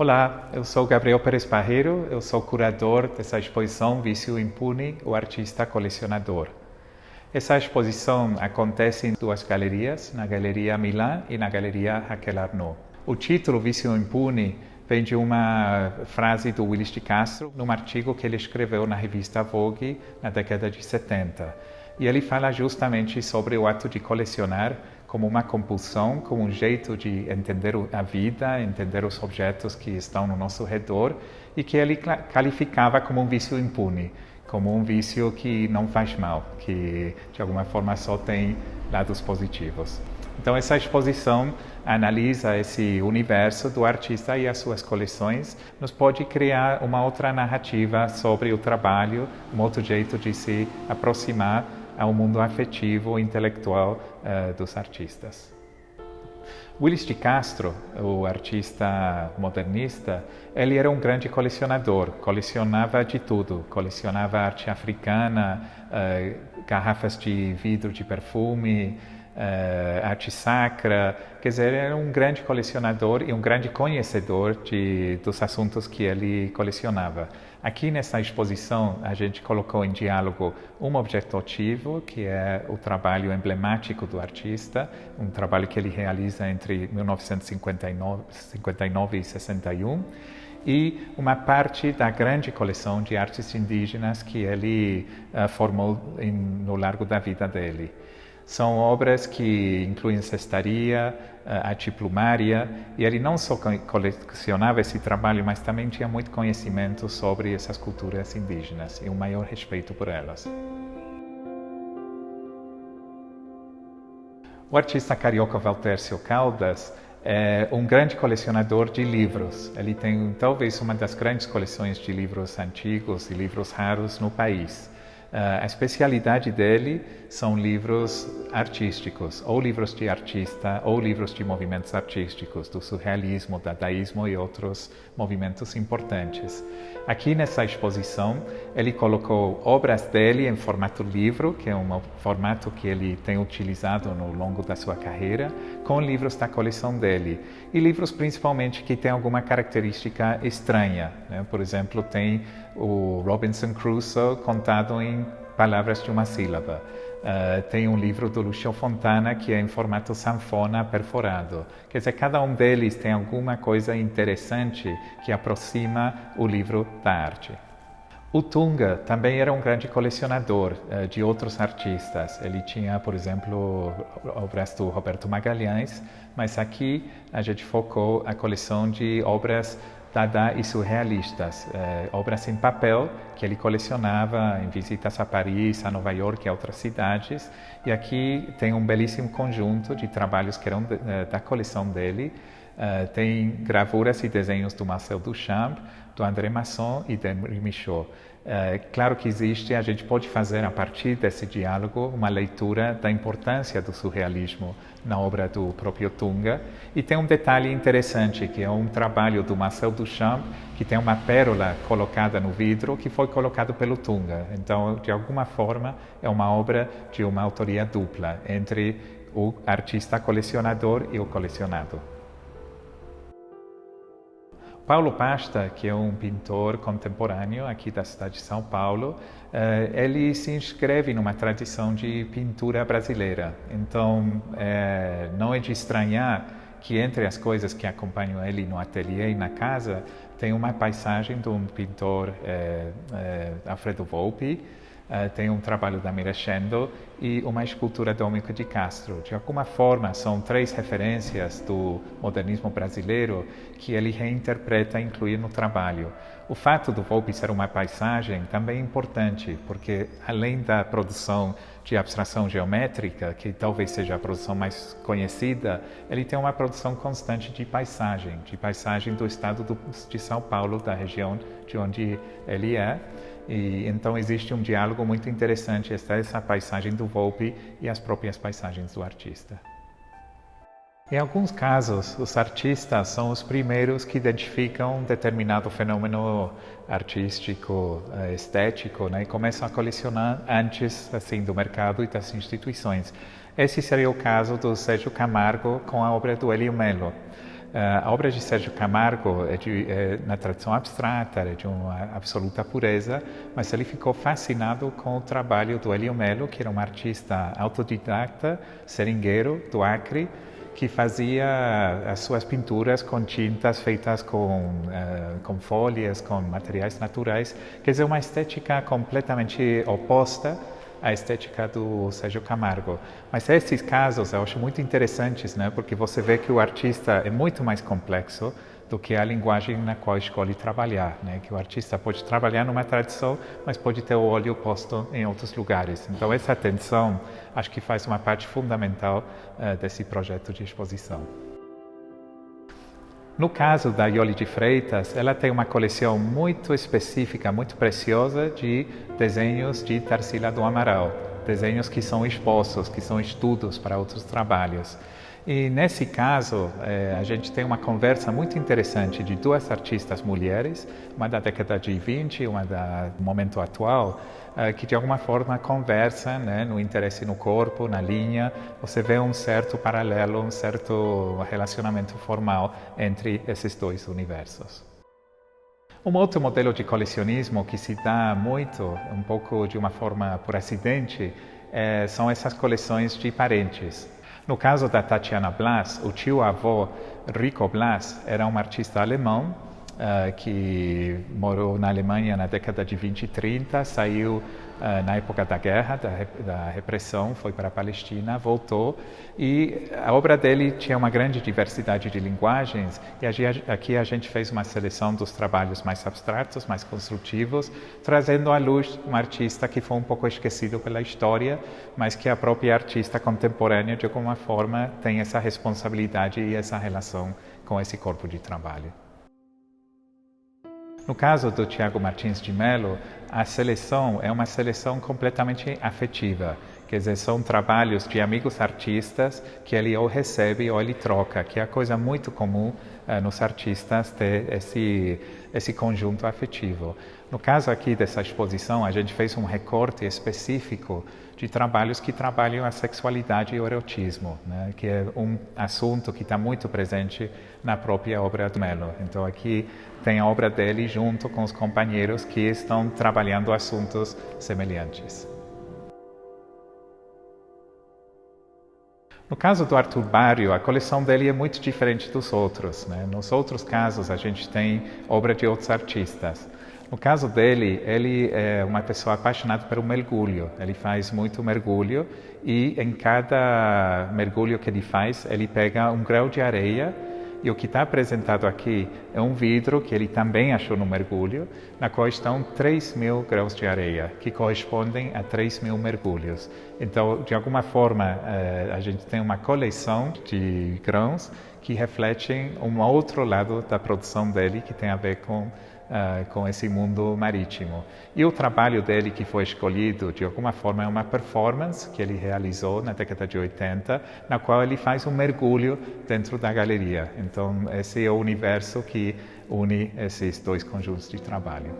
Olá, eu sou Gabriel Pérez Barreiro, eu sou curador dessa exposição Vício Impune, o artista colecionador. Essa exposição acontece em duas galerias, na Galeria Milan e na Galeria Raquel Arnaud. O título Vício Impune vem de uma frase do Willis de Castro, num artigo que ele escreveu na revista Vogue na década de 70. E ele fala justamente sobre o ato de colecionar como uma compulsão, como um jeito de entender a vida, entender os objetos que estão no nosso redor, e que ele qualificava como um vício impune, como um vício que não faz mal, que de alguma forma só tem lados positivos. Então essa exposição analisa esse universo do artista e as suas coleções, nos pode criar uma outra narrativa sobre o trabalho, um outro jeito de se aproximar ao mundo afetivo e intelectual dos artistas. Willis de Castro, o artista modernista, ele era um grande colecionador, colecionava de tudo, colecionava arte africana, garrafas de vidro de perfume, arte sacra, quer dizer, era um grande colecionador e um grande conhecedor dos assuntos que ele colecionava. Aqui nessa exposição a gente colocou em diálogo um objeto ativo, que é o trabalho emblemático do artista, um trabalho que ele realiza entre 1959 e 61, e uma parte da grande coleção de artes indígenas que ele formou no largo da vida dele. São obras que incluem cestaria, arte plumária, e ele não só colecionava esse trabalho, mas também tinha muito conhecimento sobre essas culturas indígenas e um maior respeito por elas. O artista carioca Valtércio Caldas é um grande colecionador de livros. Ele tem talvez uma das grandes coleções de livros antigos e livros raros no país. A especialidade dele são livros artísticos, ou livros de artista, ou livros de movimentos artísticos, do surrealismo, dadaísmo e outros movimentos importantes. Aqui nessa exposição, ele colocou obras dele em formato livro, que é um formato que ele tem utilizado no longo da sua carreira, com livros da coleção dele. E livros principalmente que têm alguma característica estranha, né? Por exemplo, tem o Robinson Crusoe contado em palavras de uma sílaba. Tem um livro do Lucio Fontana que é em formato sanfona perforado. Quer dizer, cada um deles tem alguma coisa interessante que aproxima o livro da arte. O Tunga também era um grande colecionador de outros artistas. Ele tinha, por exemplo, obras do Roberto Magalhães, mas aqui a gente focou a coleção de obras dada e surrealistas, obras em papel que ele colecionava em visitas a Paris, a Nova York e a outras cidades. E aqui tem um belíssimo conjunto de trabalhos que eram da coleção dele. Tem gravuras e desenhos do Marcel Duchamp, do André Masson e de Henri Michaud. Claro que a gente pode fazer a partir desse diálogo uma leitura da importância do surrealismo na obra do próprio Tunga. E tem um detalhe interessante, que é um trabalho do Marcel Duchamp, que tem uma pérola colocada no vidro, que foi colocado pelo Tunga. Então, de alguma forma, é uma obra de uma autoria dupla, entre o artista colecionador e o colecionado. Paulo Pasta, que é um pintor contemporâneo aqui da cidade de São Paulo, ele se inscreve numa tradição de pintura brasileira. Então, não é de estranhar que entre as coisas que acompanham ele no ateliê e na casa, tem uma paisagem de um pintor, Alfredo Volpi, tem um trabalho da Mira Schindel e uma escultura do Domenico de Castro. De alguma forma, são três referências do modernismo brasileiro que ele reinterpreta e inclui no trabalho. O fato do Volpi ser uma paisagem também é importante, porque além da produção de abstração geométrica, que talvez seja a produção mais conhecida, ele tem uma produção constante de paisagem do estado de São Paulo, da região de onde ele é. E então existe um diálogo muito interessante entre essa paisagem do Volpi e as próprias paisagens do artista. Em alguns casos, os artistas são os primeiros que identificam um determinado fenômeno artístico, estético, né, e começam a colecionar antes assim, do mercado e das instituições. Esse seria o caso do Sérgio Camargo com a obra do Hélio Melo. A obra de Sérgio Camargo é na tradição abstrata, é de uma absoluta pureza, mas ele ficou fascinado com o trabalho do Hélio Melo, que era um artista autodidata, seringueiro, do Acre, que fazia as suas pinturas com tintas feitas com folhas, com materiais naturais, quer dizer, uma estética completamente oposta à estética do Sérgio Camargo. Mas esses casos eu acho muito interessantes, né? Porque você vê que o artista é muito mais complexo do que a linguagem na qual escolhe trabalhar, né? Que o artista pode trabalhar numa tradição, mas pode ter o olho posto em outros lugares. Então essa atenção acho que faz uma parte fundamental desse projeto de exposição. No caso da Iole de Freitas, ela tem uma coleção muito específica, muito preciosa de desenhos de Tarsila do Amaral, desenhos que são expostos, que são estudos para outros trabalhos. E nesse caso, a gente tem uma conversa muito interessante de duas artistas mulheres, uma da década de 20 e uma do momento atual, que de alguma forma conversam, né, no interesse no corpo, na linha. Você vê um certo paralelo, um certo relacionamento formal entre esses dois universos. Um outro modelo de colecionismo que se dá muito, um pouco de uma forma por acidente, são essas coleções de parentes. No caso da Tatiana Blas, o tio-avô Rico Blas era um artista alemão que morou na Alemanha na década de 20 e 30, saiu na época da guerra, da repressão, foi para a Palestina, voltou e a obra dele tinha uma grande diversidade de linguagens e aqui a gente fez uma seleção dos trabalhos mais abstratos, mais construtivos, trazendo à luz um artista que foi um pouco esquecido pela história, mas que a própria artista contemporânea de alguma forma tem essa responsabilidade e essa relação com esse corpo de trabalho. No caso do Tiago Martins de Melo, a seleção é uma seleção completamente afetiva, quer dizer, são trabalhos de amigos artistas que ele ou recebe ou ele troca, que é a coisa muito comum nos artistas ter esse conjunto afetivo. No caso aqui dessa exposição, a gente fez um recorte específico de trabalhos que trabalham a sexualidade e o erotismo, né? Que é um assunto que está muito presente na própria obra do Melo. Então aqui tem a obra dele junto com os companheiros que estão trabalhando assuntos semelhantes. No caso do Arthur Barrio, a coleção dele é muito diferente dos outros, né? Nos outros casos, a gente tem obra de outros artistas. No caso dele, ele é uma pessoa apaixonada pelo mergulho. Ele faz muito mergulho e em cada mergulho que ele faz, ele pega um grão de areia. E o que está apresentado aqui é um vidro que ele também achou no mergulho, na qual estão 3.000 grãos de areia, que correspondem a 3.000 mergulhos. Então, de alguma forma, a gente tem uma coleção de grãos que refletem um outro lado da produção dele, que tem a ver com esse mundo marítimo. E o trabalho dele que foi escolhido, de alguma forma, é uma performance que ele realizou na década de 80, na qual ele faz um mergulho dentro da galeria. Então, esse é o universo que une esses dois conjuntos de trabalho.